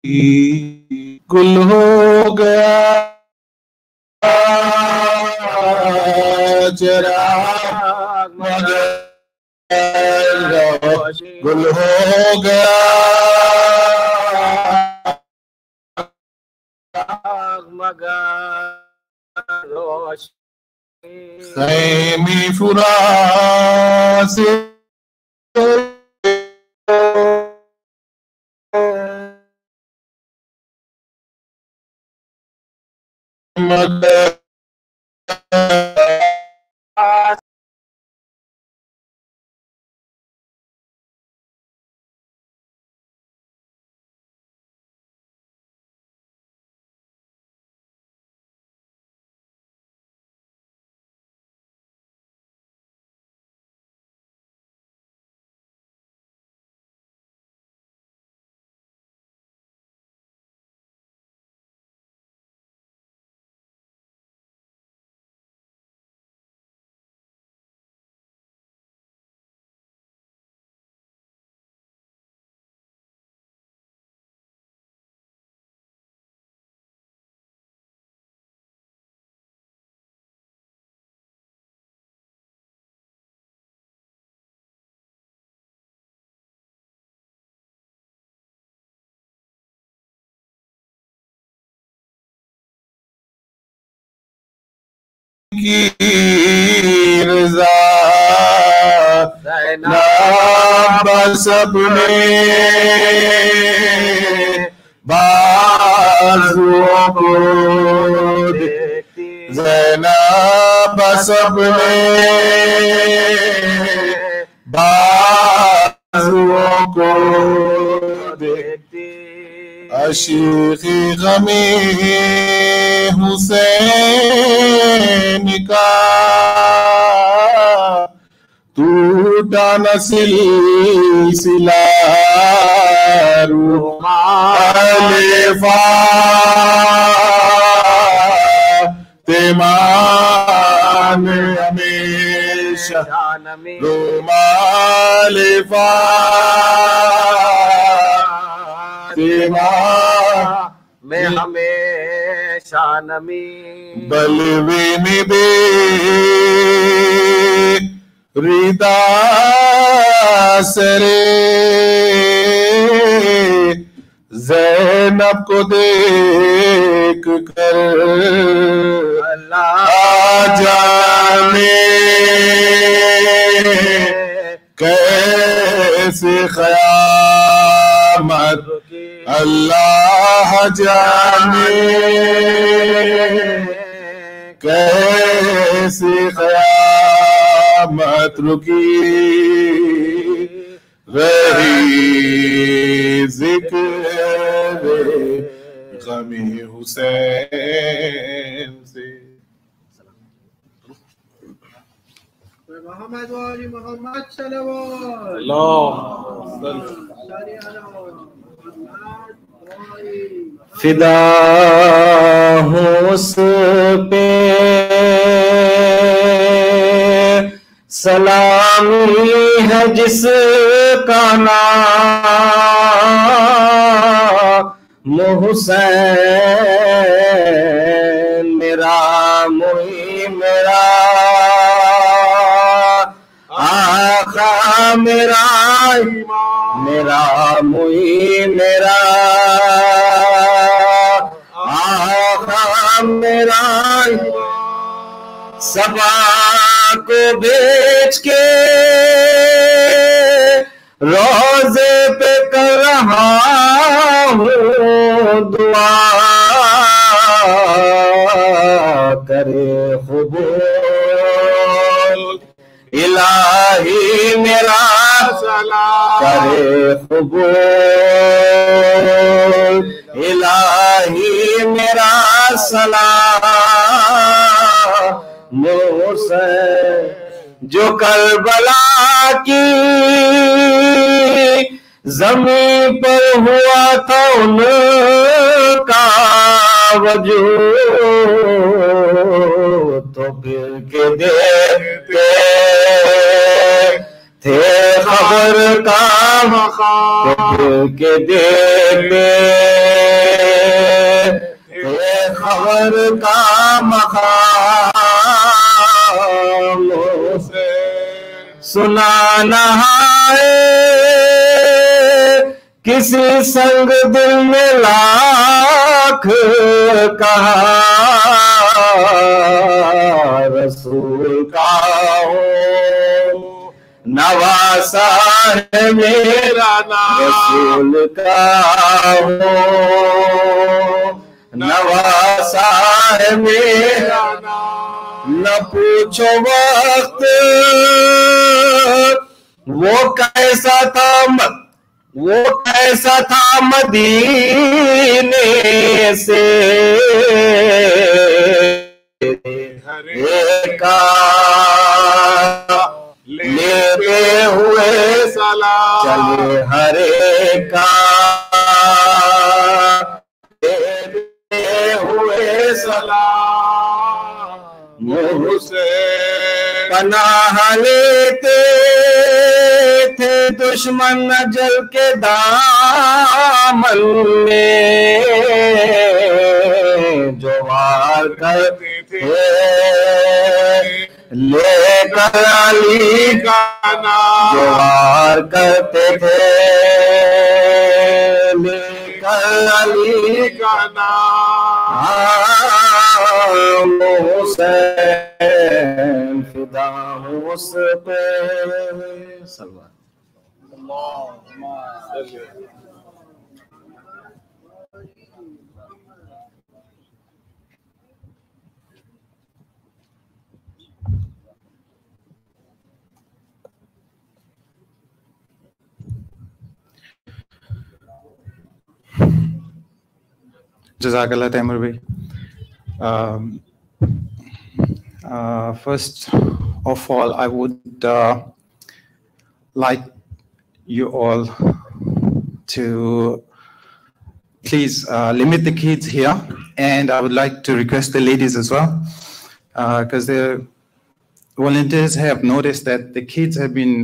गुल हो गया चिराग मगर गुल हो गया मगर खैमी फुरा से मगर की रज़ा ना बस अपने बाजुओं को देखती ज़ैनब बस अपने बाजुओं को देखती अशीक़ी ग़मी हुसैन का टूटा न सिलसिला रुमाले फ़ातिमान हमेशा रुमाले फ़ातिमान में हमेशा नमी बलवे में बे रिदा सरे ज़ैनब को देख कर अल्लाह जाने कैसे क़यामत अल्लाह जाने कैसे क़यामत रुकी रही ज़िक्र ग़मी हुसैन से। मोहम्मद वाली मोहम्मद सल्लल्लाहु फिदा हूँ उस पे सलामी है जिसका नाम हुसैन मेरा मुई मेरा आका मेरा मेरा मुई मेरा आका मेरा सबा को बेच के रोजे पे कर रहा हूँ दुआ करे क़बूल इलाही मेरा करे क़बूल इलाही मेरा सलाम मुझसे जो करबला की ज़मीन पर हुआ था उनका वजूद तो फिर के देखते थे खबर का तो फिर के देखते खबर का मकाम उसे सुनाना है। किसी संग दिल में लाख कहा रसूल का हो नवासा है मेरा नाम, रसूल का हो नवासा है मेरा नाम। न पूछो वक्त वो कैसा था मदीने से का लेते हुए सलाम, चले हरे का लेते हुए सलाम। मुँह से पनाह लेते थे दुश्मन अजल के दामन में, जो वार करते थे लेकर अली का नाम, जो वार करते थे लेकर अली का नाम। हुसैन फिदा हूँ उस पे salwar. Jazakallah Taimur bhai. First of all, I would like you all to please limit the kids here, and I would like to request the ladies as well, because the volunteers have noticed that the kids have been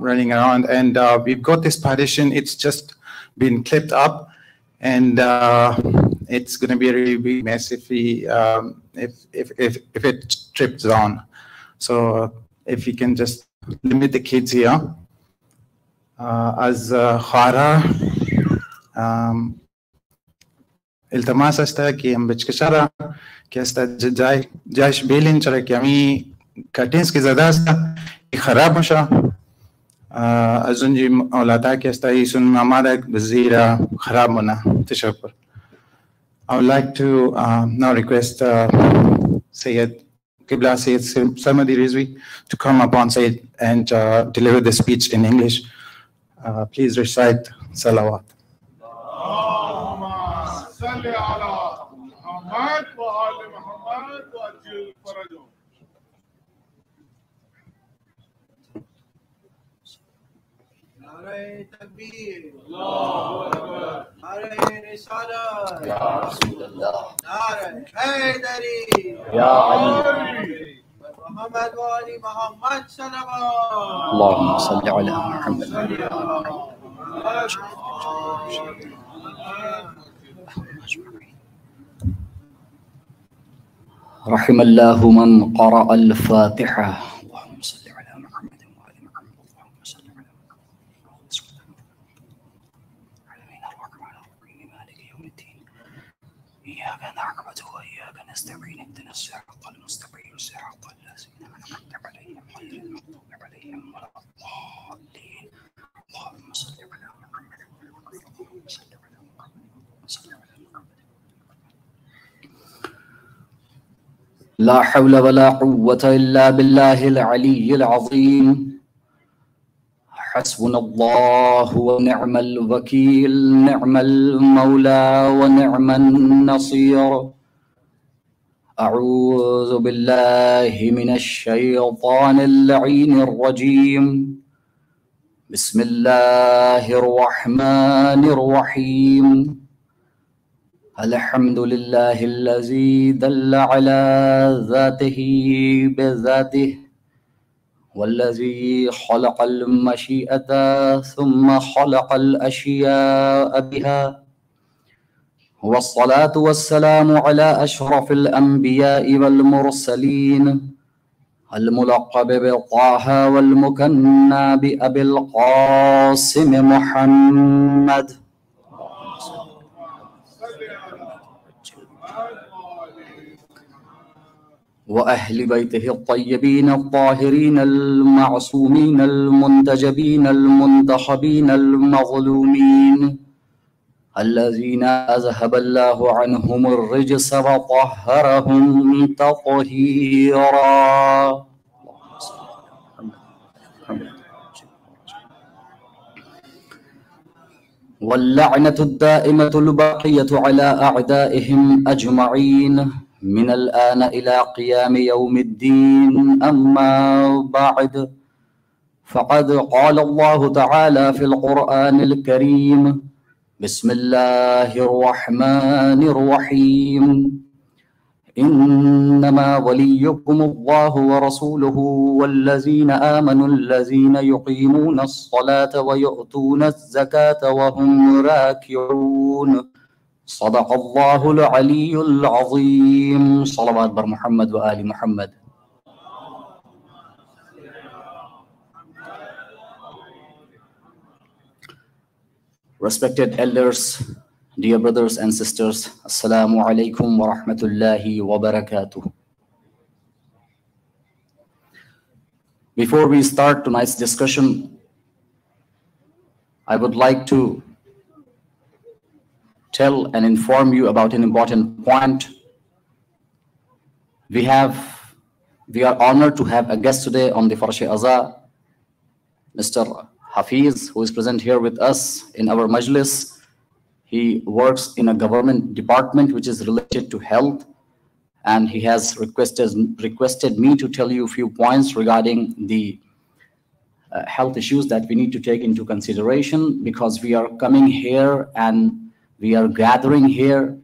running around, and we've got this partition. It's just been clipped up, and it's going to be a really big mess if we if it trips down. So if you can just limit the kids here. As khara التماس است که ام بچکشاره که است جایش بیلین چرا که امی کاتینس که زده است خراب میشه از اونجی اولادا که است ایشون ماماد بزیر خراب مونه. تشکر. I would like to now request Sayyid Qibla Sayyid Sarmadi Rizvi to come up on Sayyid and deliver the speech in English. Please recite salawat. نعرہ تکبیر، اللہ اکبر، نعرہ رسالت، یا رسول اللہ، نعرہ حیدری، یا علی، محمد و آل محمد صلوات، اللهم صل على محمد. رحم الله من قرأ الفاتحة. اللهم صل على محمد وآل محمد. اللهم صل على محمد الرحمن الرحيم مالك يوم الدين. إياك نعبد وإياك نستعين اهدنا الصراط المستقيم صراط الذين أنعمت عليهم غير المغضوب عليهم ولا الضالين. اللهم صل على محمد اللهم صل على محمد صل على محمد. لا حول ولا قوة إلا بالله العلي العظيم. حسبنا الله ونعم الوكيل، نعم المولى ونعم النصير. أعوذ بالله من الشيطان اللعين الرجيم. بسم الله الرحمن الرحيم. الحمد لله الذي دل على ذاته بذاته، والذي خلق المشيئة ثم خلق الأشياء بها، والصلاة والسلام على أشرف الأنبياء والمرسلين الملقب بطه والمكنى بأبي القاسم محمد وأهل بيته الطيبين الطاهرين المعصومين المنتجبين المنتخبين المظلومين الذين أذهب الله عنهم الرجس وطهرهم تطهيرا. واللعنة الدائمة الباقية على أعدائهم أجمعين من الآن إلى قيام يوم الدين. أما بعد، فقد قال الله تعالى في القرآن الكريم: بسم الله الرحمن الرحيم. إنما وليكم الله ورسوله والذين آمنوا الذين يقيمون الصلاة ويؤتون الزكاة وهم راكعون. صدق الله العلي العظيم. صلوات بر محمد وآل محمد. Respected elders, dear brothers and sisters, Assalamu alaikum wa rahmatullahi wa barakatuh. Before we start tonight's discussion, I would like to tell and inform you about an important point. We are honored to have a guest today on the Farsh-e-Aza, Mr. Hafiz, who is present here with us in our Majlis. He works in a government department which is related to health, and he has requested me to tell you a few points regarding the health issues that we need to take into consideration, because we are coming here and we are gathering here,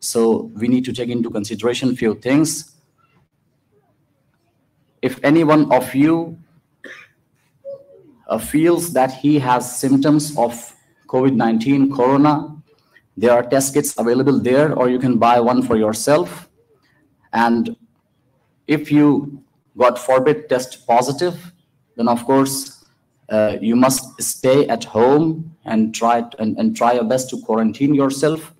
so we need to take into consideration a few things. If any one of you feels that he has symptoms of COVID-19 corona, there are test kits available there, or you can buy one for yourself. And if you, God forbid, test positive, then of course you must stay at home and try your best to quarantine yourself.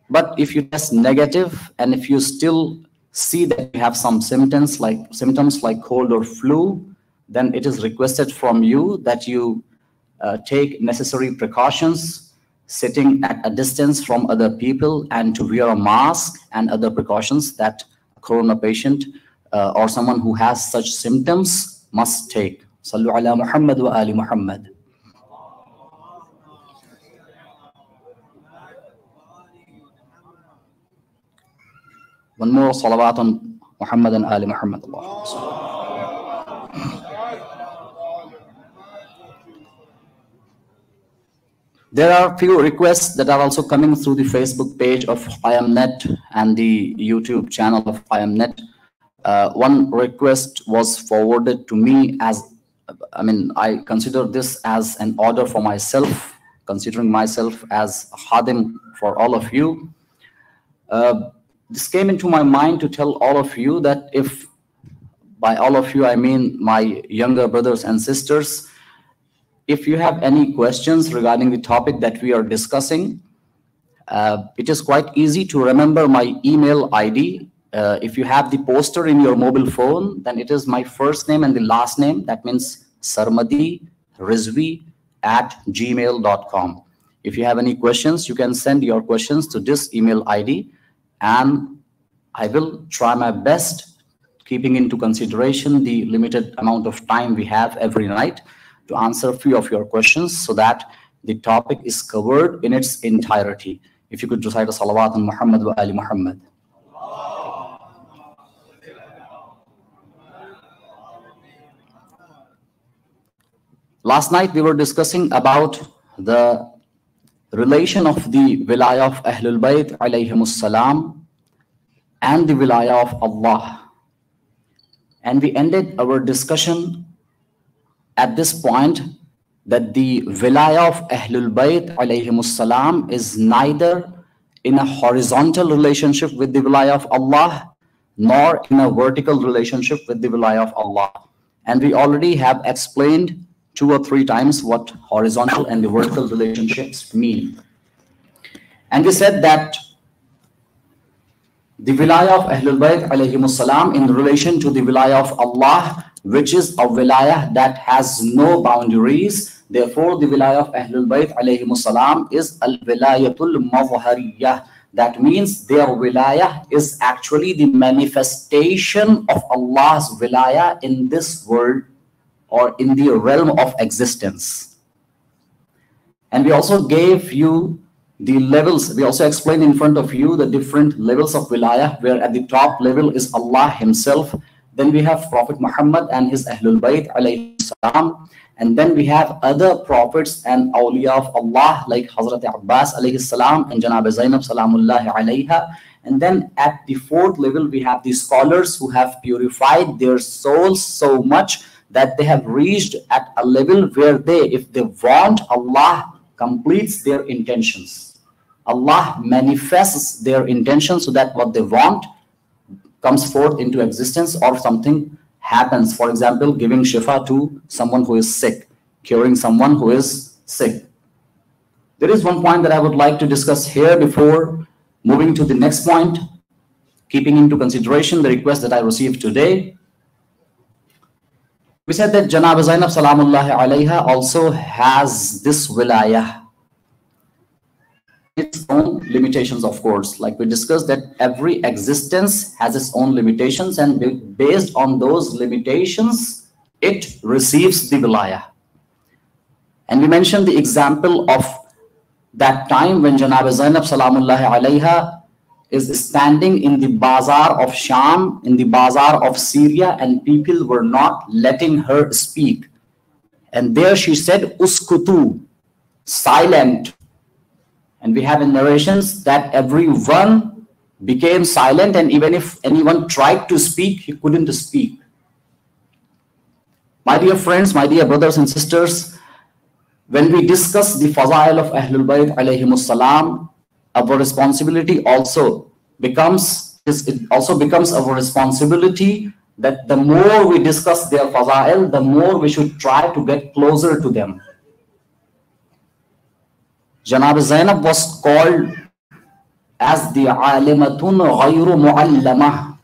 But if you test negative and if you still see that you have some symptoms like cold or flu, then it is requested from you that you take necessary precautions, sitting at a distance from other people, and to wear a mask and other precautions that a corona patient or someone who has such symptoms must take. Sallu ala Muhammad wa ali Muhammad. One more salawat on Muhammad and ali Muhammad. There are few requests that are also coming through the Facebook page of IMNet and the YouTube channel of IMNet. One request was forwarded to me as, I consider this as an order for myself, considering myself as a khadim for all of you. This came into my mind to tell all of you that, if by all of you I mean my younger brothers and sisters, if you have any questions regarding the topic that we are discussing, it is quite easy to remember my email ID. If you have the poster in your mobile phone, then it is my first name and the last name. That means Sarmadi Rizvi @gmail.com. If you have any questions, you can send your questions to this email ID, and I will try my best, keeping into consideration the limited amount of time we have every night, to answer a few of your questions so that the topic is covered in its entirety. If you could recite a salawat on Muhammad wa ali Muhammad. Last night we were discussing about the relation of the wilayah of Ahlul Bayt alayhimus salam and the wilayah of Allah. And we ended our discussion at this point that the wilayah of Ahlul Bayt alayhimus salam is neither in a horizontal relationship with the wilayah of Allah, nor in a vertical relationship with the wilayah of Allah. And we already have explained 2 or 3 times what horizontal and the vertical relationships mean. And we said that the wilayah of Ahlul Bayt alayhimus salam in relation to the wilayah of Allah, which is a wilayah that has no boundaries. Therefore, the wilayah of Ahlul Bayt alayhimus salam is al-wilayatul mawhariyah. That means their wilayah is actually the manifestation of Allah's wilayah in this world or in the realm of existence. And we also gave you the levels. We also explained in front of you the different levels of wilayah, where at the top level is Allah himself. Then we have Prophet Muhammad and his Ahlul Bayt alayhi salam. And then we have other prophets and awliya of Allah like Hazrat Abbas alayhi salam and Janab Zainab salamullahi alayha. And then at the 4th level, we have the scholars who have purified their souls so much that they have reached at a level where they, if they want, Allah completes their intentions. Allah manifests their intentions so that what they want comes forth into existence or something happens. For example, giving shifa to someone who is sick, curing someone who is sick. There is one point that I would like to discuss here before moving to the next point, keeping into consideration the request that I received today. We said that Janab Zainab salamullahi alayha also has this wilayah. Its own limitations, of course. Like we discussed that every existence has its own limitations, and based on those limitations, it receives the wilayah. And we mentioned the example of that time when Janab Zainab salamullahi alayha is standing in the bazaar of Sham, in the bazaar of Syria, and people were not letting her speak. And there she said, Uskutu, silent. And we have in narrations that everyone became silent, and even if anyone tried to speak, he couldn't speak. My dear friends, my dear brothers and sisters, when we discuss the fazail of Ahlul Bayt alayhimus salam, our responsibility also becomes, it also becomes our responsibility that the more we discuss their fazail, the more we should try to get closer to them. Janab Zainab was called as the alimatun ghayru muallamah,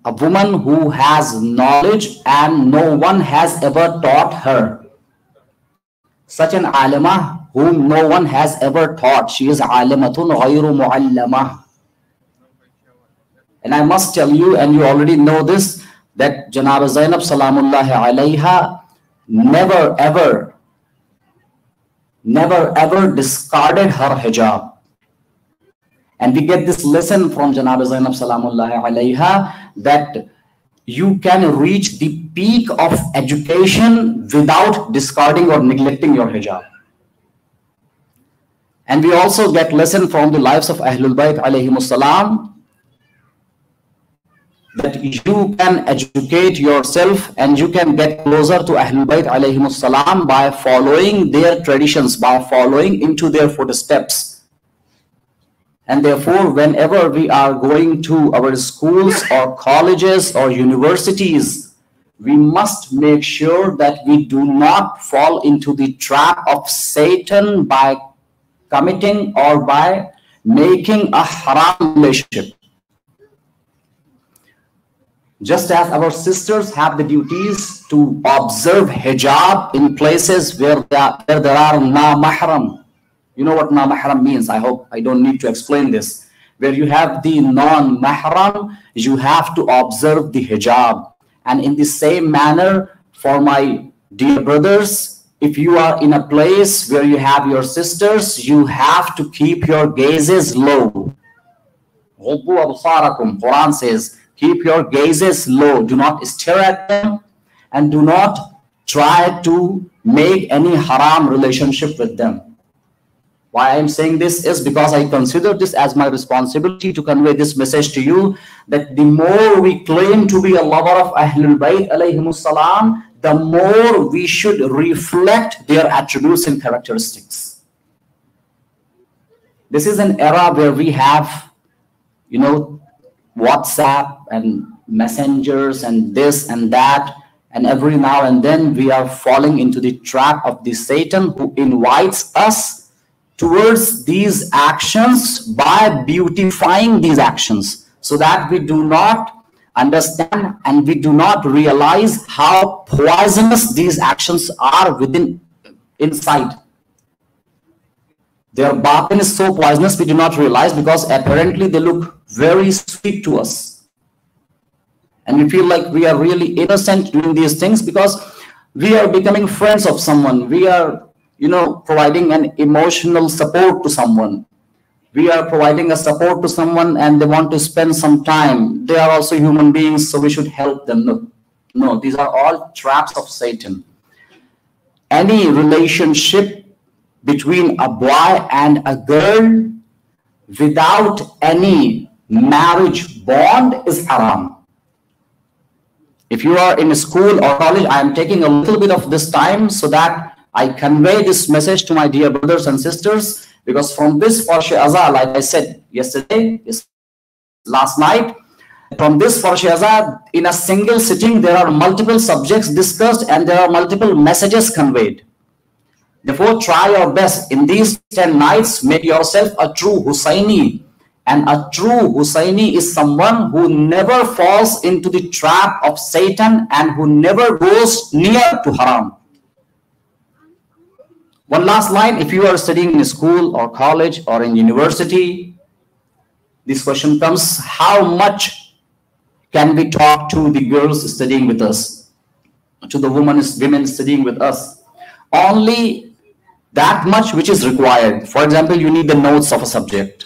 a woman who has knowledge and no one has ever taught her. Such an alimah whom no one has ever taught. She is alimatun ghayru muallamah. And I must tell you, and you already know this, that Janab Zainab salamullahi alayha never ever discarded her hijab. And we get this lesson from Janab Zainab salamullahi alayha that you can reach the peak of education without discarding or neglecting your hijab. And we also get lesson from the lives of Ahlul Bayt alayhimus salam that you can educate yourself and you can get closer to Ahlul Bayt alayhimus salam by following their traditions, by following into their footsteps. And therefore, whenever we are going to our schools or colleges or universities, we must make sure that we do not fall into the trap of Satan by committing or by making a haram relationship. Just as our sisters have the duties to observe hijab in places where there are na-mahram. You know what na-mahram means. I hope I don't need to explain this. Where you have the non-mahram, you have to observe the hijab. And in the same manner, for my dear brothers, if you are in a place where you have your sisters, you have to keep your gazes low. Quran says, keep your gazes low. Do not stare at them and do not try to make any haram relationship with them. Why I am saying this is because I consider this as my responsibility to convey this message to you, that the more we claim to be a lover of Ahlul Bayt alayhimus salam, the more we should reflect their attributes and characteristics. This is an era where we have, you know, WhatsApp and messengers and this and that, and every now and then we are falling into the trap of the Satan, who invites us towards these actions by beautifying these actions, so that we do not understand and we do not realize how poisonous these actions are inside. Their batin is so poisonous we do not realize, because apparently they look very sweet to us. And we feel like we are really innocent doing these things because we are becoming friends of someone. We are, you know, providing an emotional support to someone. We are providing a support to someone and they want to spend some time. They are also human beings, so we should help them. No, no, these are all traps of Satan. Any relationship between a boy and a girl without any marriage bond is haram. If you are in a school or college, I am taking a little bit of this time so that I convey this message to my dear brothers and sisters, because from this Farsh Azah, like I said yesterday, last night, from this Farsh Azah, in a single sitting, there are multiple subjects discussed and there are multiple messages conveyed. Therefore, try your best in these 10 nights, make yourself a true Hussaini. And a true Hussaini is someone who never falls into the trap of Satan and who never goes near to haram. One last line: if you are studying in school or college or in university, this question comes: how much can we talk to the girls studying with us, to the women studying with us? Only that much which is required. For example, you need the notes of a subject.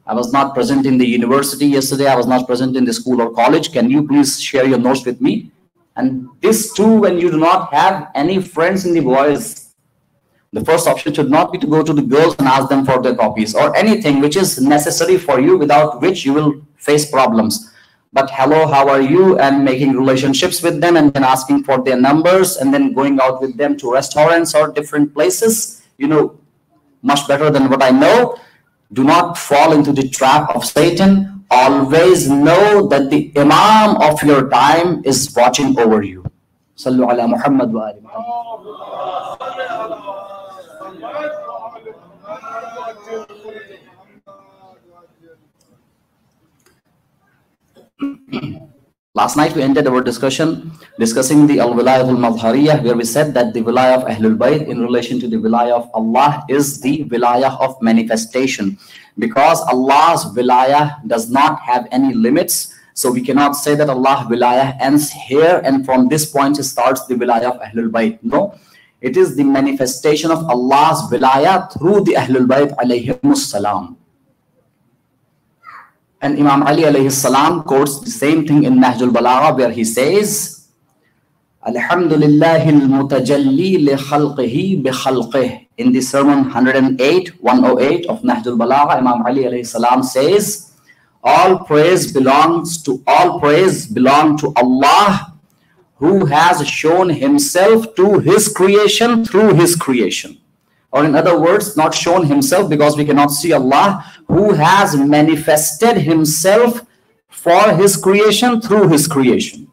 I was not present in the university yesterday. I was not present in the school or college. Can you please share your notes with me? And this too, when you do not have any friends in the boys, the first option should not be to go to the girls and ask them for their copies or anything which is necessary for you, without which you will face problems. But hello, how are you? And making relationships with them and then asking for their numbers and then going out with them to restaurants or different places, you know, much better than what I know. Do not fall into the trap of Satan. Always know that the Imam of your time is watching over you. Sallu ala Muhammad wa ali Muhammad. Last night we ended our discussion discussing the al-wilayah al-madhariyah, where we said that the wilayah of Ahlul Bayt in relation to the wilayah of Allah is the wilayah of manifestation, because Allah's wilayah does not have any limits. So we cannot say that Allah's wilayah ends here and from this point starts the wilayah of Ahlul Bayt. No, it is the manifestation of Allah's wilayah through the Ahlul Bayt alayhimus salam. And Imam Ali alayhi salam quotes the same thing in Nahjul Balagha, where he says, Alhamdulillahil mutajalli li khalqihi bi khalqih. In the sermon 108 of Nahjul Balagha, Imam Ali alayhi salam says, all praise belong to Allah, who has shown himself to his creation through his creation. Or in other words, not shown himself because we cannot see Allah, who has manifested himself for his creation through his creation.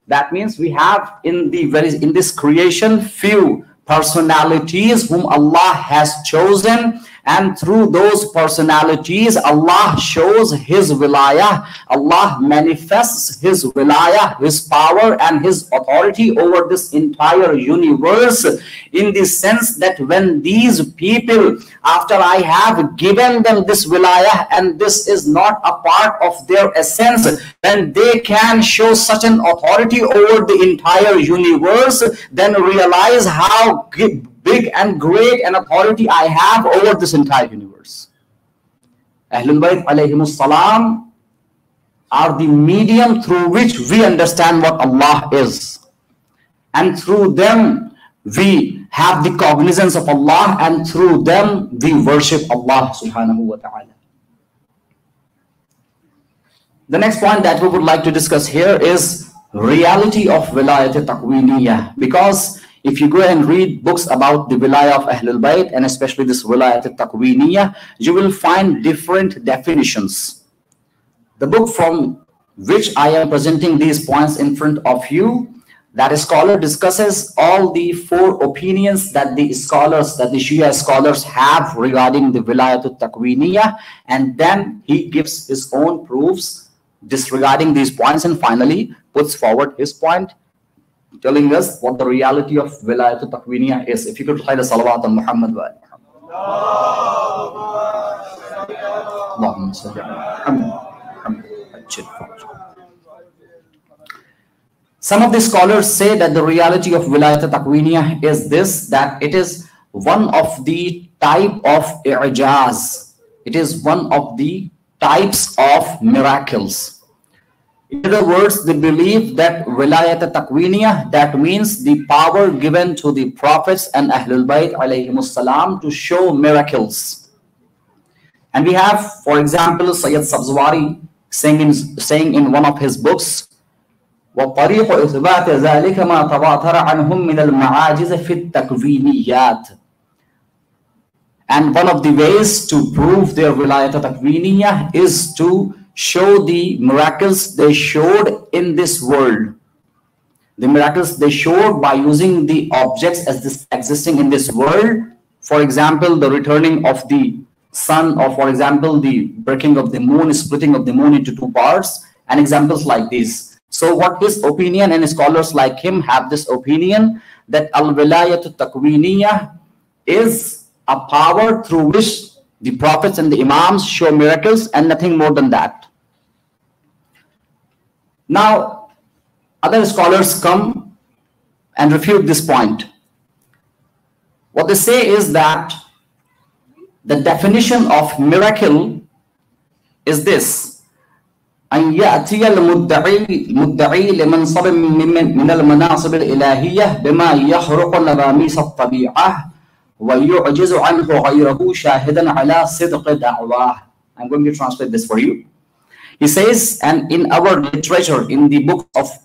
That means we have in this creation few personalities whom Allah has chosen, and through those personalities Allah shows his wilayah. Allah manifests his wilayah, his power and his authority over this entire universe, in the sense that when these people, after I have given them this wilayah and this is not a part of their essence, then they can show such an authority over the entire universe, then realize how big and great an authority I have over this entire universe. Ahlul Bayt alayhimus salam are the medium through which we understand what Allah is, and through them we have the cognizance of Allah, and through them we worship Allah subhanahu wa ta'ala. The next point that we would like to discuss here is reality of wilayat taqwiniyah, because if you go and read books about the wilayah of Ahlul Bayt, and especially this wilayah al-Taqweeniyah, you will find different definitions. The book from which I am presenting these points in front of you, that scholar discusses all the 4 opinions that the scholars, that the Shia scholars have regarding the wilayah al-Taqweeniyah, and then he gives his own proofs disregarding these points, and finally puts forward his point, telling us what the reality of wilayah al-Taqweeniyah is. If you could recite the salawat on Muhammad wa Allahumma salli ala Muhammad. Some of the scholars say that the reality of wilayah al-Taqweeniyah is this, that it is one of the type of i'jaz. It is one of the types of miracles. In other words, they believe that wilayah al-Taqweeniyah, that means the power given to the prophets and Ahlul Bayt alayhimus salam to show miracles. And we have, for example, Sayyid Sabzwari saying in one of his books, وَطَرِيقُ إِثْبَاتِ ذَلِكَ مَا تَوَاتَرَ عَنْهُمْ مِنَ الْمَعَاجِزِ فِي التَّكْوِينِيَّاتِ. And one of the ways to prove their wilayah al-Taqweeniyah is to show the miracles they showed in this world. The miracles they showed by using the objects as existing in this world. For example, the returning of the sun, or for example, the breaking of the moon, splitting of the moon into 2 parts, and examples like this. So what his opinion, and scholars like him have this opinion, that al-wilayah al-Taqweeniyah is a power through which the prophets and the imams show miracles, and nothing more than that. Now, other scholars come and refute this point. What they say is that the definition of miracle is this: أن يأتي المدعي لمنصب من المناصب الإلهية بما يخرق نواميس الطبيعة ويعجز عنه غيره شاهدا على صدق دعواه. I'm going to translate this for you. He says, and in our literature, in the books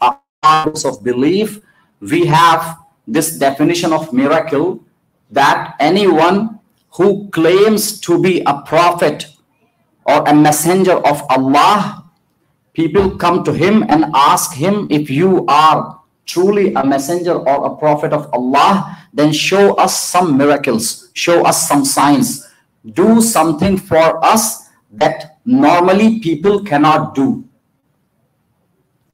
of belief, we have this definition of miracle, that anyone who claims to be a prophet or a messenger of Allah, people come to him and ask him, if you are truly a messenger or a prophet of Allah, then show us some miracles, show us some signs, do something for us that normally people cannot do.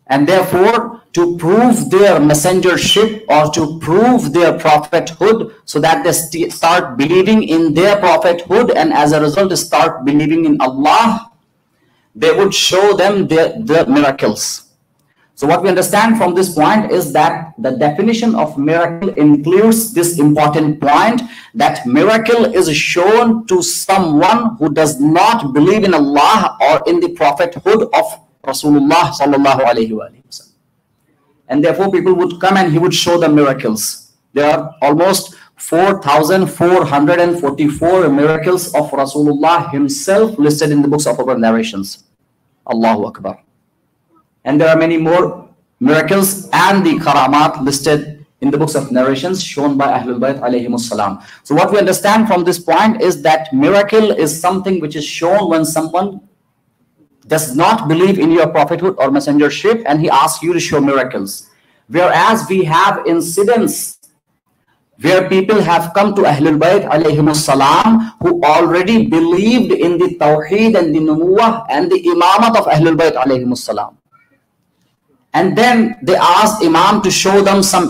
And therefore, to prove their messengership or to prove their prophethood, so that they start believing in their prophethood, and as a result start believing in Allah, they would show them the miracles. So what we understand from this point is that the definition of miracle includes this important point, that miracle is shown to someone who does not believe in Allah or in the prophethood of Rasulullah sallallahu alaihi wasallam. And therefore people would come and he would show them miracles. There are almost 4,444 miracles of Rasulullah himself listed in the books of our narrations. Allahu Akbar. And there are many more miracles and the karamat listed in the books of narrations shown by Ahlul Bayt alayhimus salam. So what we understand from this point is that miracle is something which is shown when someone does not believe in your prophethood or messengership and he asks you to show miracles. Whereas we have incidents where people have come to Ahlul Bayt alayhimus salam who already believed in the Tawheed and the Nubuwwah and the Imamat of Ahlul Bayt alayhimus salam. And then they asked Imam to show them some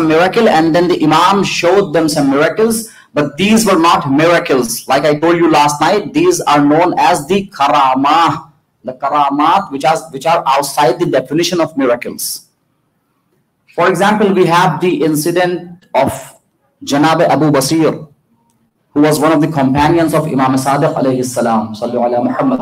miracle, and then the Imam showed them some miracles, but these were not miracles. Like I told you last night, these are known as the karamah, the karamat which are outside the definition of miracles. For example, we have the incident of Janab Abu Basir, who was one of the companions of Imam Sadiq alayhi salam. Sallu ala Muhammad.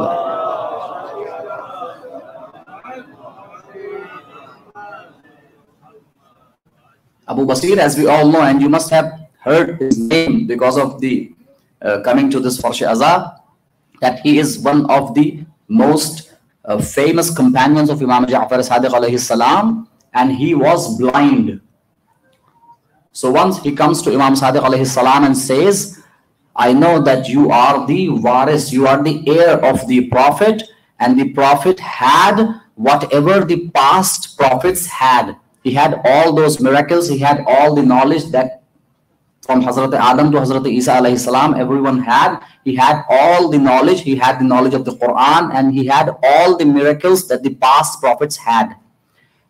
Abu Basir, as we all know, and you must have heard his name because of the coming to this Farsh Azab, that he is one of the most famous companions of Imam Ja'far Sadiq alayhi salam, and he was blind. So once he comes to Imam Sadiq alayhi salam and says, I know that you are the waris, you are the heir of the Prophet, and the Prophet had whatever the past prophets had. He had all those miracles, he had all the knowledge that from Hazrat Adam to Hazrat Isa alayhi salam, everyone had. He had all the knowledge, he had the knowledge of the Quran, and he had all the miracles that the past prophets had.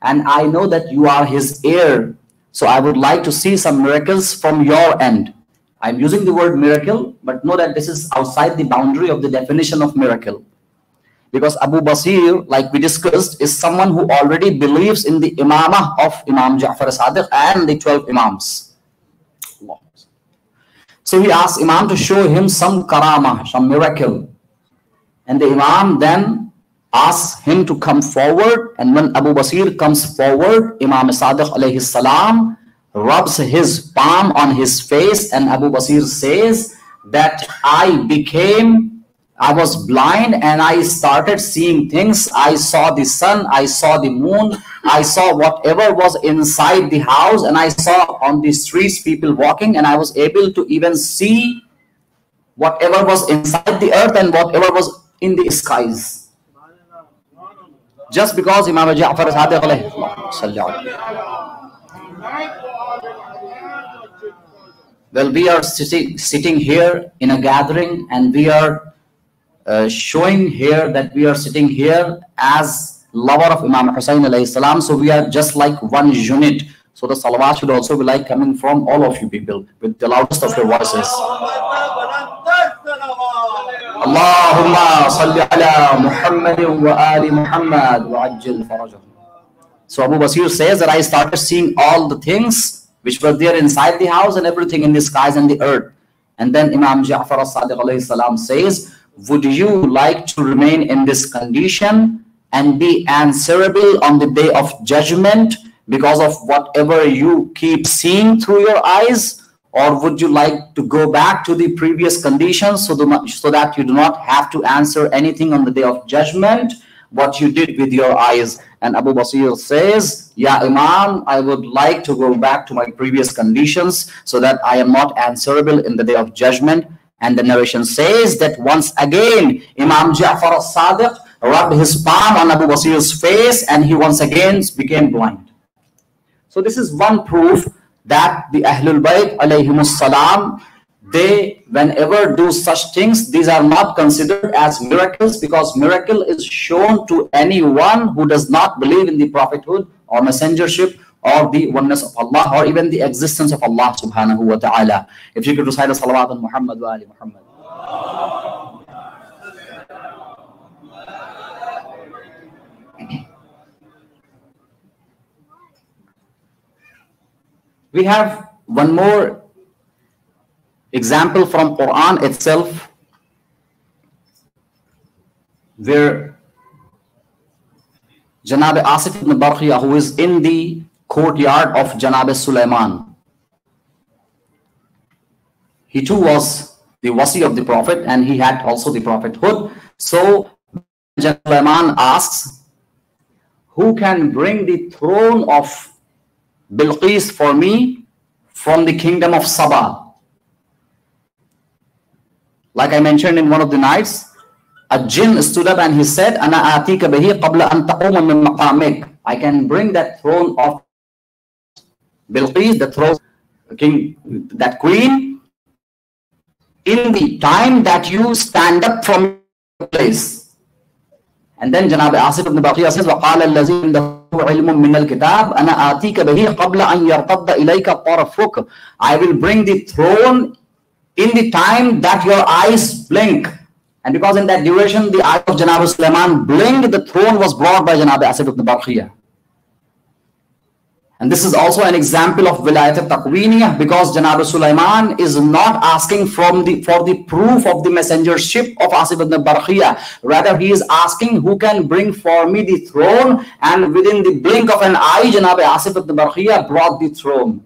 And I know that you are his heir, so I would like to see some miracles from your end. I'm using the word miracle, but know that this is outside the boundary of the definition of miracle. Because Abu Basir, like we discussed, is someone who already believes in the imamah of Imam Ja'far Sadiq and the 12 imams. So he asked Imam to show him some karamah, some miracle. And the Imam then asks him to come forward. And when Abu Basir comes forward, Imam Sadiq alayhi salam rubs his palm on his face, and Abu Basir says that I was blind and I started seeing things. I saw the sun, I saw the moon, I saw whatever was inside the house, and I saw on the streets people walking, and I was able to even see whatever was inside the earth and whatever was in the skies. Just because Imam Ja'far Sadiq alayhi. Well, we are sitting here in a gathering, and we are showing here that we are sitting here as lover of Imam Hussain alayhi salam. So we are just like one unit. So the salawat should also be like coming from all of you people with the loudest of your voices. Allahumma salli ala Muhammadin wa ali Muhammad wa ajjil farajahum. So Abu Basir says that I started seeing all the things which were there inside the house and everything in the skies and the earth. And then Imam Ja'far as-Sadiq alayhi salam says, would you like to remain in this condition and be answerable on the day of judgment because of whatever you keep seeing through your eyes? Or would you like to go back to the previous conditions so that you do not have to answer anything on the day of judgment, what you did with your eyes? And Abu Basir says, Ya Imam, I would like to go back to my previous conditions so that I am not answerable in the day of judgment. And the narration says that once again, Imam Ja'far as-Sadiq rubbed his palm on Abu Basir's face, and he once again became blind. So this is one proof that the Ahlul Bayt alayhimus salam, they whenever do such things, these are not considered as miracles, because miracle is shown to anyone who does not believe in the prophethood or messengership or the oneness of Allah or even the existence of Allah subhanahu wa ta'ala. If you could recite a salawat on Muhammad wa ali Muhammad. We have one more example from Quran itself, where Janab Asif ibn Barqiyah, who is in the courtyard of Janab Sulaiman, he too was the wasi of the Prophet, and he had also the prophethood. So Janab Sulaiman asks, who can bring the throne of Bilqis for me from the kingdom of Saba? Like I mentioned in one of the nights, a jinn stood up and he said, Ana atika bihi qabla an taquma min maqamik. I can bring that throne of Bilqis, the throne, king, that queen, in the time that you stand up from your place. And then Janab Asif ibn Baqiyah says, وَقَالَ الَّذِي عِنْدَهُ عِلْمٌ مِّنَ الْكِتَابِ أَنَا آتِيكَ بِهِ قَبْلَ أَنْ يَرْتَدَّ إِلَيْكَ طَرَفُكَ. I will bring the throne in the time that your eyes blink. And because in that duration the eye of Janab Sulaiman blinked, the throne was brought by Janab Asif ibn Barqiyah. And this is also an example of Wilayat al-Taqwiniyah, because Janab Sulaiman is not asking for the proof of the messengership of Asif ibn Barqiyah. Rather, he is asking who can bring for me the throne, and within the blink of an eye, Janab Asif ibn Barqiyah brought the throne.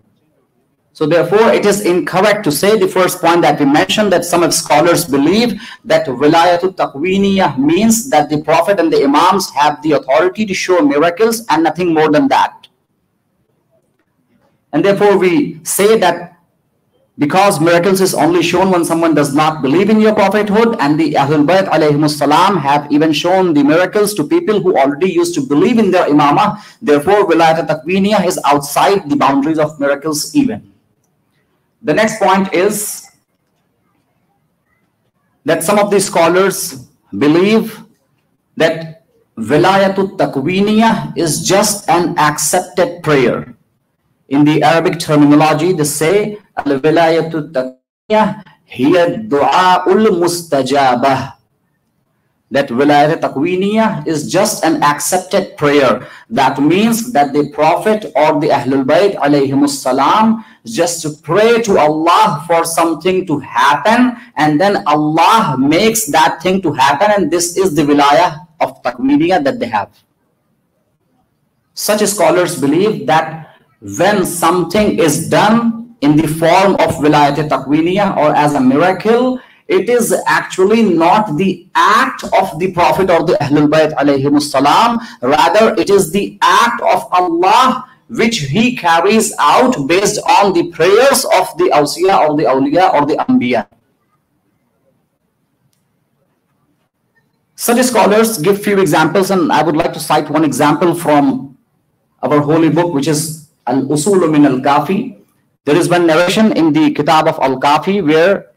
So therefore, it is incorrect to say the first point that we mentioned, that some of scholars believe that Wilayatul Taqwiniyah means that the Prophet and the Imams have the authority to show miracles and nothing more than that. And therefore we say that because miracles is only shown when someone does not believe in your prophethood, and the Ahlul Bayt alayhimus salam have even shown the miracles to people who already used to believe in their imamah. Therefore, Wilayat Taqweeniyah is outside the boundaries of miracles even. The next point is that some of the scholars believe that Wilayat Taqweeniyah is just an accepted prayer. In the Arabic terminology, they say Al-Wilayatu Taqweeniyah hiya du'a'ul mustajabah. That Wilayat Taqweeniyah is just an accepted prayer. That means that the Prophet or the Ahlul Bayt alayhimus salam just to pray to Allah for something to happen, and then Allah makes that thing to happen, and this is the Wilayah of Taqweeniyah that they have. Such scholars believe that when something is done in the form of Wilayat Taqweeniyah or as a miracle, it is actually not the act of the Prophet or the Ahlul Bayt alayhimus salam, rather it is the act of Allah which he carries out based on the prayers of the Awsiya or the Awliya or the Anbiya. Such scholars give few examples, and I would like to cite one example from our holy book, which is Al-Usul min al-Kafi. There is one narration in the Kitab of Al-Kafi where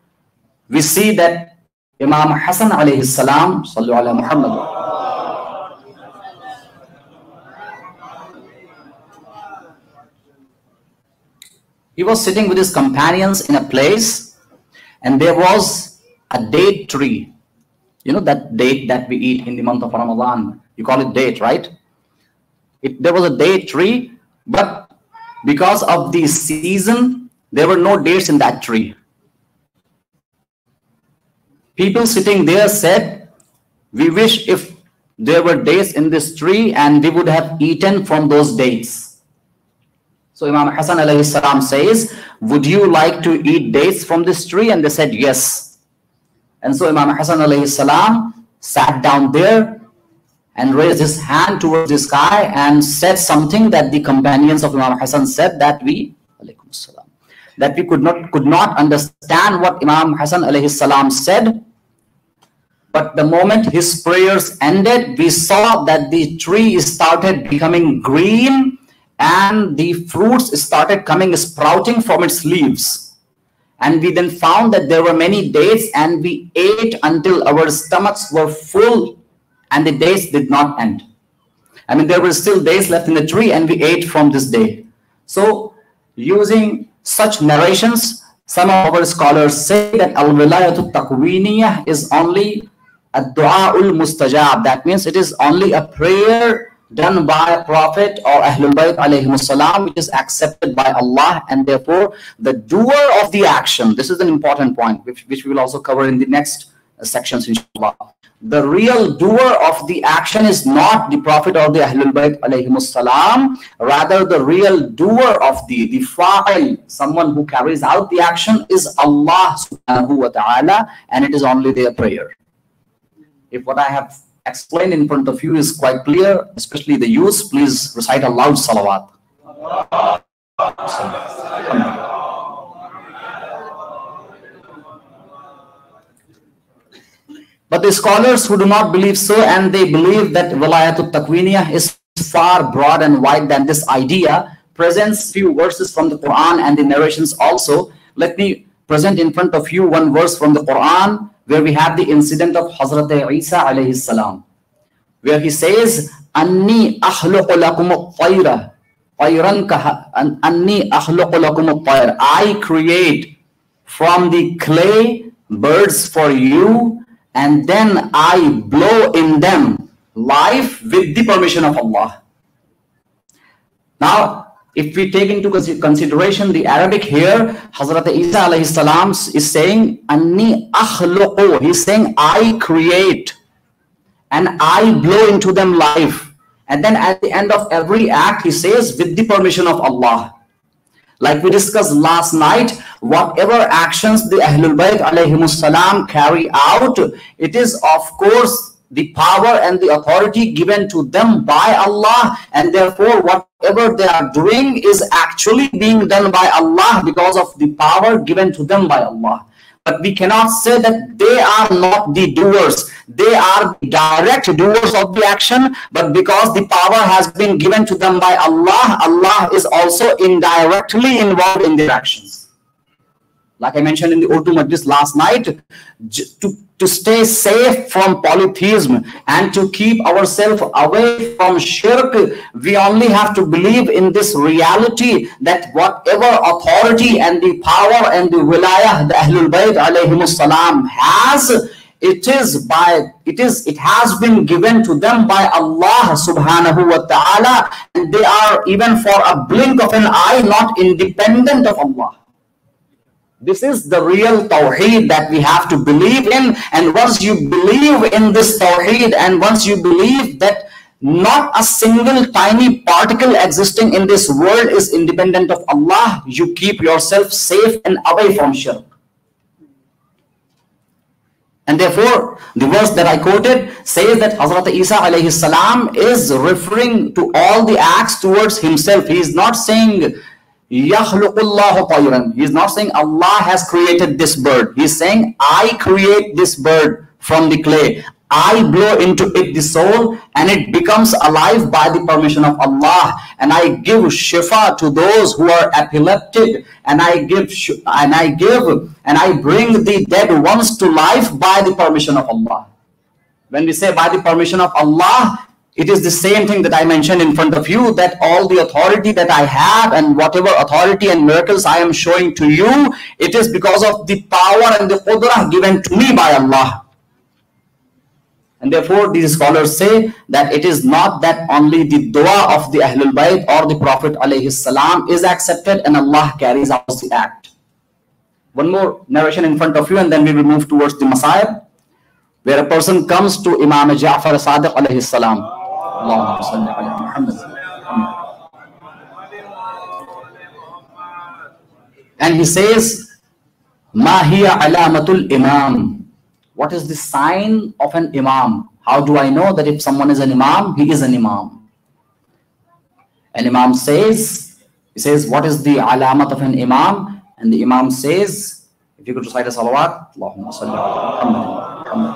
we see that Imam Hassan alayhi salam, sallu ala Muhammad, he was sitting with his companions in a place, and there was a date tree. You know that date that we eat in the month of Ramadan, you call it date, right? There was a date tree, but because of the season, there were no dates in that tree. People sitting there said, we wish if there were dates in this tree and we would have eaten from those dates. So Imam Hassan alayhi salam says, would you like to eat dates from this tree? And they said, yes. And so Imam Hassan alayhi salam sat down there and raised his hand towards the sky and said something that the companions of Imam Hassan said that we could not understand what Imam Hassan alayhi salam said. But the moment his prayers ended, we saw that the tree started becoming green and the fruits started sprouting from its leaves. And we then found that there were many dates, and we ate until our stomachs were full and the dates did not end. I mean, there were still dates left in the tree and we ate from this day. So using such narrations, some of our scholars say that Al-Wilayatu Taqweeniyah is only a du'a'ul mustajab. That means it is only a prayer done by a Prophet or Ahlul Bayt alayhimus salam, which is accepted by Allah, and therefore the doer of the action, this is an important point which we will also cover in the next sections inshallah. The real doer of the action is not the Prophet or the Ahlul Bayt alayhimus salam, rather the real doer of the fa'il, someone who carries out the action, is Allah subhanahu wa ta'ala, and it is only their prayer. If what I have explained in front of you is quite clear, especially the youth, please recite a loud salawat. But the scholars who do not believe so, and they believe that Wilayatul Taqweeniyah is far broad and wide than this idea, presents few verses from the Quran and the narrations also. Let me present in front of you one verse from the Quran where we have the incident of Hazrat Isa alayhi salam, where he says, Anni akhluqu lakum at-tayra tayran ka anni akhluqu lakum at-tayr. I create from the clay birds for you, and then I blow in them life with the permission of Allah. Now, if we take into consideration the Arabic here, Hazrat Isa alayhi salam is saying, Anni akhluqu. He's saying, I create and I blow into them life. And then at the end of every act, he says, with the permission of Allah. Like we discussed last night, whatever actions the Ahlul Bayt alayhimus salam carry out, it is of course the power and the authority given to them by Allah, and therefore what whatever they are doing is actually being done by Allah because of the power given to them by Allah. But we cannot say that they are not the doers. They are the direct doers of the action, but because the power has been given to them by Allah, Allah is also indirectly involved in their actions. Like I mentioned in the Urdu Majlis last night, to stay safe from polytheism and to keep ourselves away from shirk, we only have to believe in this reality that whatever authority and the power and the wilayah the Ahlul Bayt alayhimus salam has, it has been given to them by Allah subhanahu wa ta'ala, and they are, even for a blink of an eye, not independent of Allah. This is the real Tawheed that we have to believe in. And once you believe in this Tawheed, and once you believe that not a single tiny particle existing in this world is independent of Allah, you keep yourself safe and away from shirk. And therefore, the verse that I quoted says that Hazrat Isa alayhi salam is referring to all the acts towards himself. He is not saying Yakhluqullahu tayran. He is not saying Allah has created this bird. He is saying I create this bird from the clay. I blow into it the soul and it becomes alive by the permission of Allah. And I give shifa to those who are epileptic, and I bring the dead ones to life by the permission of Allah. When we say by the permission of Allah, it is the same thing that I mentioned in front of you, that all the authority that I have and whatever authority and miracles I am showing to you, it is because of the power and the qudrah given to me by Allah. And therefore, these scholars say that it is not that only the dua of the Ahlul Bayt or the Prophet alayhi salam is accepted and Allah carries out the act. One more narration in front of you, and then we will move towards the Messiah, where a person comes to Imam Ja'far Sadiq alayhi salam. Allahumma salli ala Muhammad. And he says, Ma hiya alamatul imam. What is the sign of an imam? How do I know that if someone is an imam, he is an imam? An imam says, he says, what is the alamat of an imam? And the imam says, if you could recite a salawat, Allahumma salli ala Muhammad.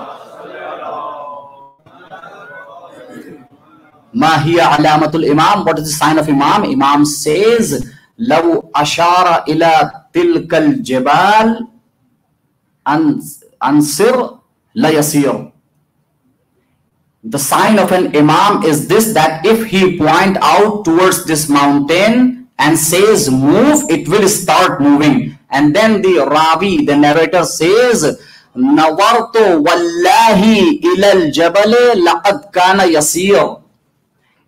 Ma hiya alamatul imam. What is the sign of imam? Imam says, law ashara ila tilkal jabal ansir la yasir. The sign of an imam is this, that if he point out towards this mountain and says move, it will start moving. And then the Ravi, the narrator, says, Nawartu wallahi ilal jabal laqad kana yasir.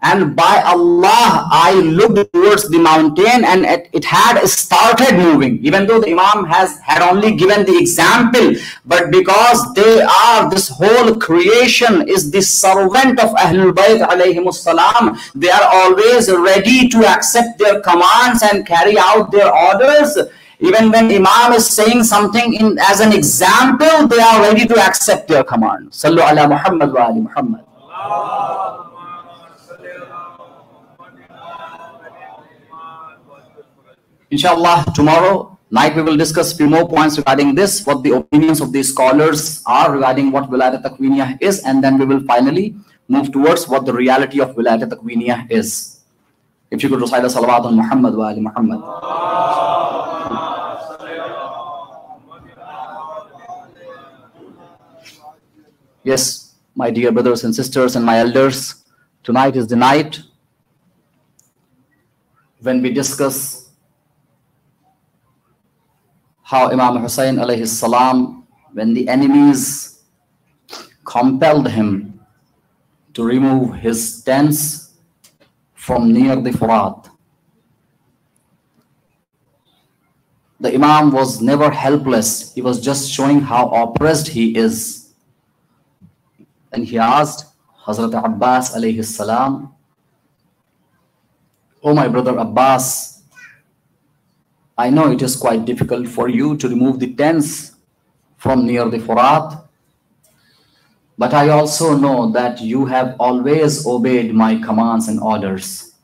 And by Allah, I looked towards the mountain and it had started moving. Even though the Imam had only given the example, but because they are, this whole creation is the servant of Ahlul Bayt alayhimus salam, they are always ready to accept their commands and carry out their orders. Even when Imam is saying something as an example, they are ready to accept their command. Sallu ala Muhammad wa ali Muhammad. Inshallah, tomorrow night we will discuss a few more points regarding this, what the opinions of these scholars are regarding what Wilayat Takwiniyah is, and then we will finally move towards what the reality of Wilayat Takwiniyah is. If you could recite a salawat on Muhammad wa ali Muhammad. Yes, my dear brothers and sisters and my elders, tonight is the night when we discuss how Imam Hussain alayhi salam, when the enemies compelled him to remove his tents from near the Furat, the Imam was never helpless. He was just showing how oppressed he is. And he asked Hazrat Abbas alayhi salam, "Oh my brother Abbas, I know it is quite difficult for you to remove the tents from near the Furat, but I also know that you have always obeyed my commands and orders.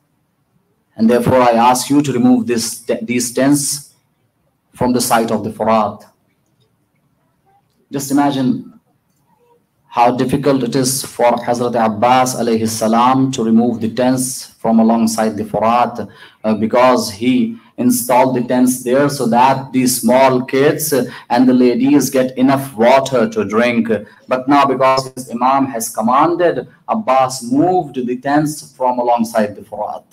And therefore I ask you to remove these tents from the site of the Furat. Just imagine how difficult it is for Hazrat Abbas alayhi salam to remove the tents from alongside the Furat, because he installed the tents there so that the small kids and the ladies get enough water to drink. But now, because his Imam has commanded, Abbas moved the tents from alongside the Furat.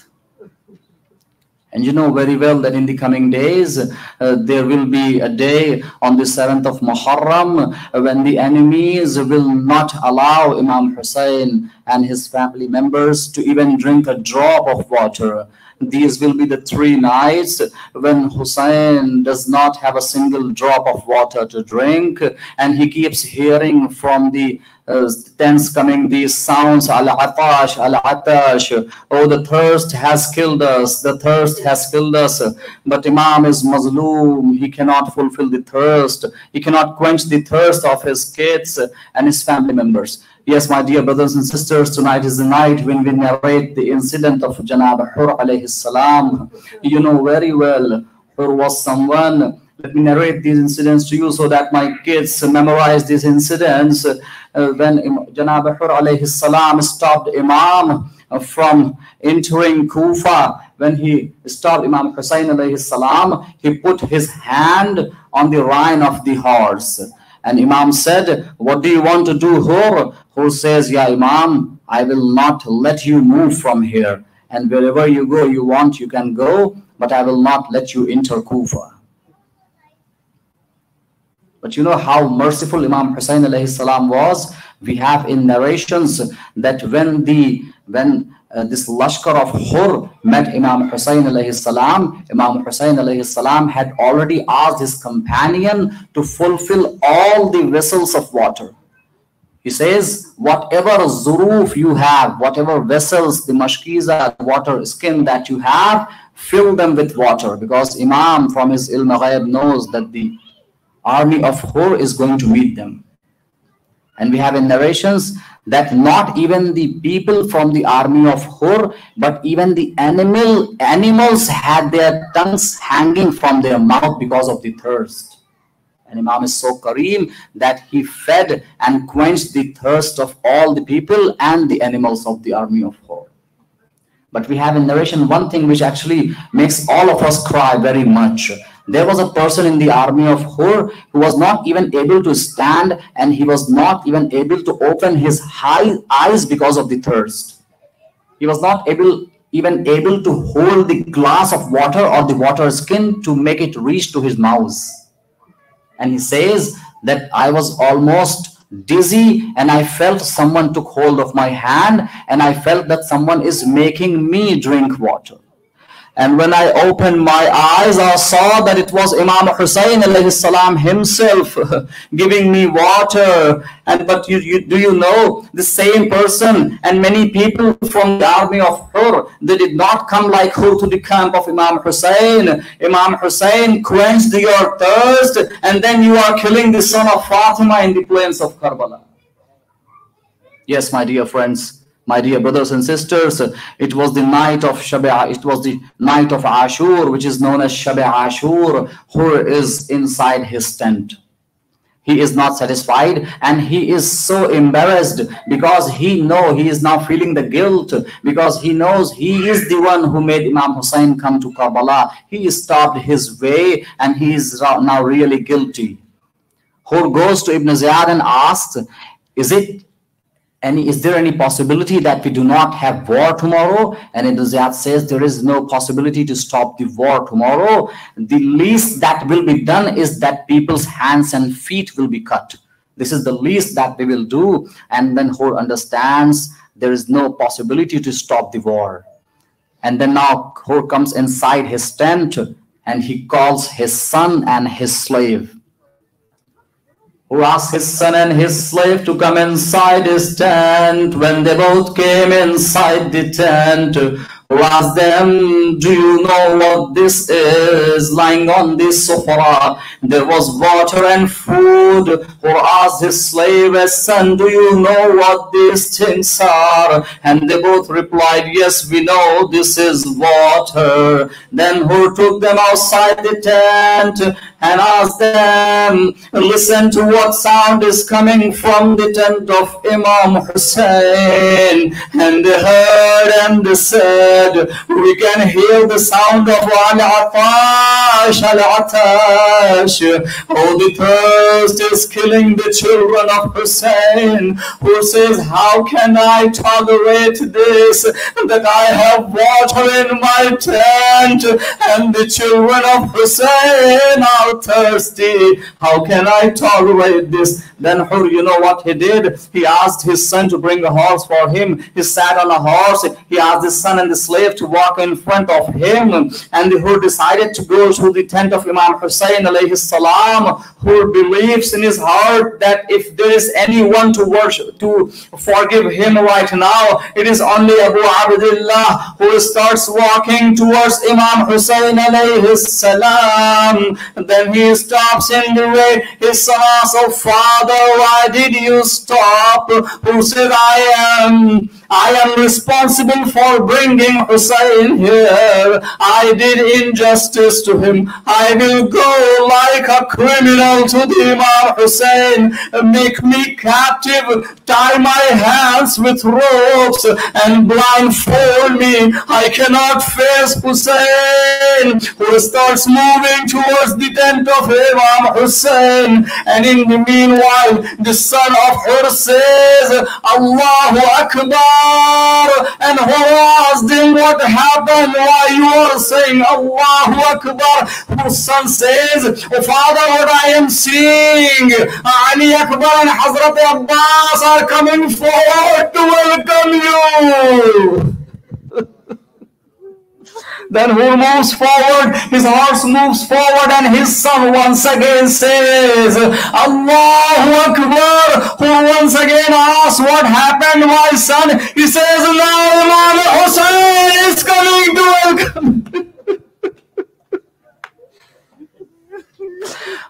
And you know very well that in the coming days, there will be a day on the 7th of Muharram when the enemies will not allow Imam Hussein and his family members to even drink a drop of water. These will be the 3 nights when Hussein does not have a single drop of water to drink, and he keeps hearing from the tents coming these sounds, al-atash, al-atash, oh, the thirst has killed us, the thirst has killed us. But Imam is mazloom, he cannot fulfill the thirst, he cannot quench the thirst of his kids and his family members. Yes, my dear brothers and sisters, tonight is the night when we narrate the incident of Janab Hur alayhi salam. You know very well, Hur was someone. Let me narrate these incidents to you so that my kids memorize these incidents. When Janab Hur alayhi salam stopped Imam from entering Kufa, when he stopped Imam Hussein alayhi salam, he put his hand on the rein of the horse. And Imam said, what do you want to do, Hur? Hur says, yeah, Imam, I will not let you move from here. And wherever you go, you can go, but I will not let you enter Kufa. But you know how merciful Imam Hussein alayhi salam was? We have in narrations that when this Lashkar of Hur met Imam Hussein alayhi salam, Imam Hussein alayhi salam had already asked his companion to fulfill all the vessels of water. He says, whatever zuruf you have, whatever vessels, the mashkiza, water skin that you have, fill them with water, because Imam from his ilm ghaib knows that the army of Hur is going to meet them. And we have in narrations that not even the people from the army of Hur, but even the animals had their tongues hanging from their mouth because of the thirst. And Imam is so kareem that he fed and quenched the thirst of all the people and the animals of the army of Hur. But we have in narration one thing which actually makes all of us cry very much. There was a person in the army of Hur who was not even able to stand, and he was not even able to open his eyes because of the thirst. He was not even able to hold the glass of water or the water skin to make it reach to his mouth. And he says that I was almost dizzy, and I felt someone took hold of my hand, and I felt that someone is making me drink water. And when I opened my eyes, I saw that it was Imam Hussein alayhi salam himself giving me water. But do you know, the same person and many people from the army of Hur, they did not come like Hur to the camp of Imam Hussein. Imam Hussein quenched your thirst, and then you are killing the son of Fatima in the plains of Karbala. Yes, my dear friends, my dear brothers and sisters, it was the night of Ashur, which is known as Shab Ashur. Hur is inside his tent. He is not satisfied, and he is so embarrassed because he is now feeling the guilt, because he knows he is the one who made Imam Hussein come to Karbala. He stopped his way, and he is now really guilty. Hur goes to Ibn Ziyad and asks, is there any possibility that we do not have war tomorrow? And Ibn Ziyad says there is no possibility to stop the war tomorrow. The least that will be done is that people's hands and feet will be cut. This is the least that we will do. And then Hur understands there is no possibility to stop the war. And then now Hur comes inside his tent, and he calls his son and his slave. Who asked his son and his slave to come inside his tent. When they both came inside the tent, who asked them, do you know what this is lying on this sofa? There was water and food. Who asked his slave, son, do you know what these things are? And they both replied, yes, we know this is water. Then Hur took them outside the tent and asked them, listen to what sound is coming from the tent of Imam Hussein. And they heard and they said, we can hear the sound of Al-Atash, Al-Atash. Oh, the thirst is killing the children of Hussein. Who says, how can I tolerate this, that I have water in my tent and the children of Hussein are thirsty? How can I tolerate this? Then Hur, you know what he did? He asked his son to bring a horse for him. He sat on a horse. He asked his son and the slave to walk in front of him. And Hur decided to go to the tent of Imam Hussein alayhi salam. Hur believes in his heart that if there is anyone to worship, to forgive him right now, it is only Abu Abdullah, who starts walking towards Imam Hussein alayhi salam. Then he stops in the way. His son asks, oh father, why did you stop? Who said, I am responsible for bringing Hussein here. I did injustice to him. I will go like a criminal to the Imam Hussein. Make me captive, tie my hands with ropes and blindfold me. I cannot face Hussein. Who starts moving towards the tent of Imam Hussein. And in the meanwhile, the son of Hur says, Allahu Akbar. And who asked him what happened? Why you are saying Allahu Akbar? Whose son says, oh father, what I am seeing, Ali Akbar and Hazrat Abbas are coming forward to welcome you. Then Hur moves forward, his horse moves forward, and his son once again says, Allahu Akbar. Hur once again asks, what happened, my son? He says, now Imam Hussein is coming to welcome.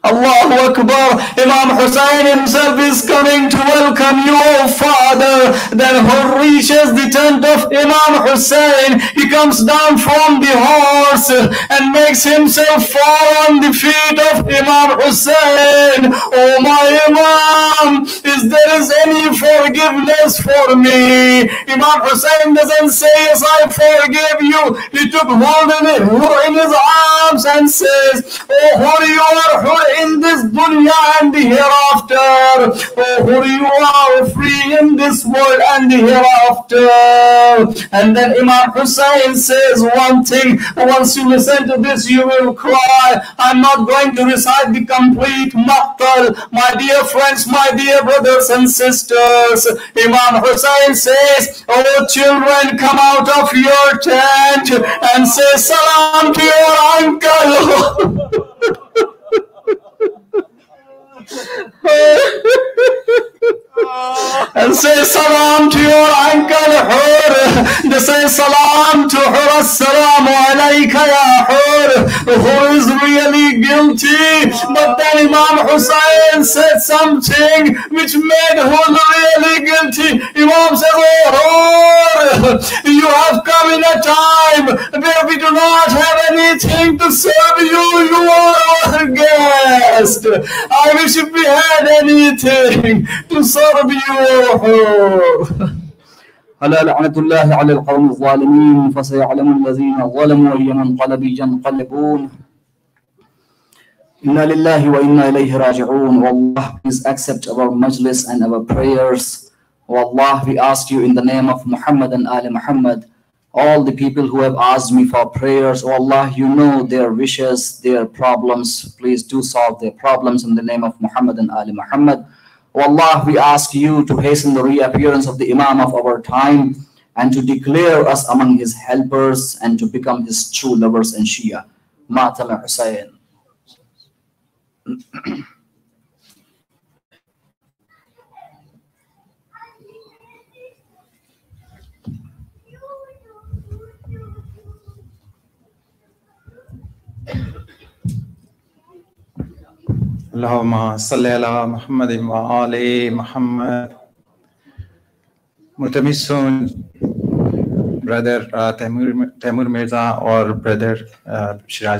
Allahu Akbar. Imam Hussein himself is coming to welcome you, O father. Then Hur reaches the tent of Imam Hussein. He comes down from the horse and makes himself fall on the feet of Imam Hussein. Oh my Imam, is there any forgiveness for me? Imam Hussein doesn't say, yes, I forgive you. He took hold of Hur in his arms and says, oh Hur, you are Hur in this dunya and the hereafter. Oh Hur, you are free in this world and the hereafter. And then Imam Hussein says one thing, once you listen to this you will cry. I'm not going to recite the complete maqtal. My dear friends, my dear brothers and sisters, Imam Hussein says, oh children, come out of your tent and say salam to your uncle. And say salam to your uncle Hur. They say salam to Hur. Assalamu alayka ya Hur. Who is really guilty? But then Imam Hussein said something which made Hur really guilty. Imam says, oh Hur, you have come in a time where we do not have anything to serve you. You are our guest. I wish if we had anything to serve you. ألا لعنة الله على القوم الظالمين فسيعلم الذين ظلموا أي منقلب ينقلبون إنا لله وإنا إليه راجعون. Allah, please accept our majlis and our prayers. O Allah, we ask you in the name of Muhammad and Ali Muhammad, all the people who have asked me for prayers, O Allah, you know their wishes, their problems. Please do solve their problems in the name of Muhammad and Ali Muhammad. O Allah, we ask you to hasten the reappearance of the Imam of our time and to declare us among his helpers and to become his true lovers and Shia. Matam Hussein. Allahumma salli ala Muhammadin wa ali Muhammad. Mutamissun, brother Taimur Mirza or brother Shiraz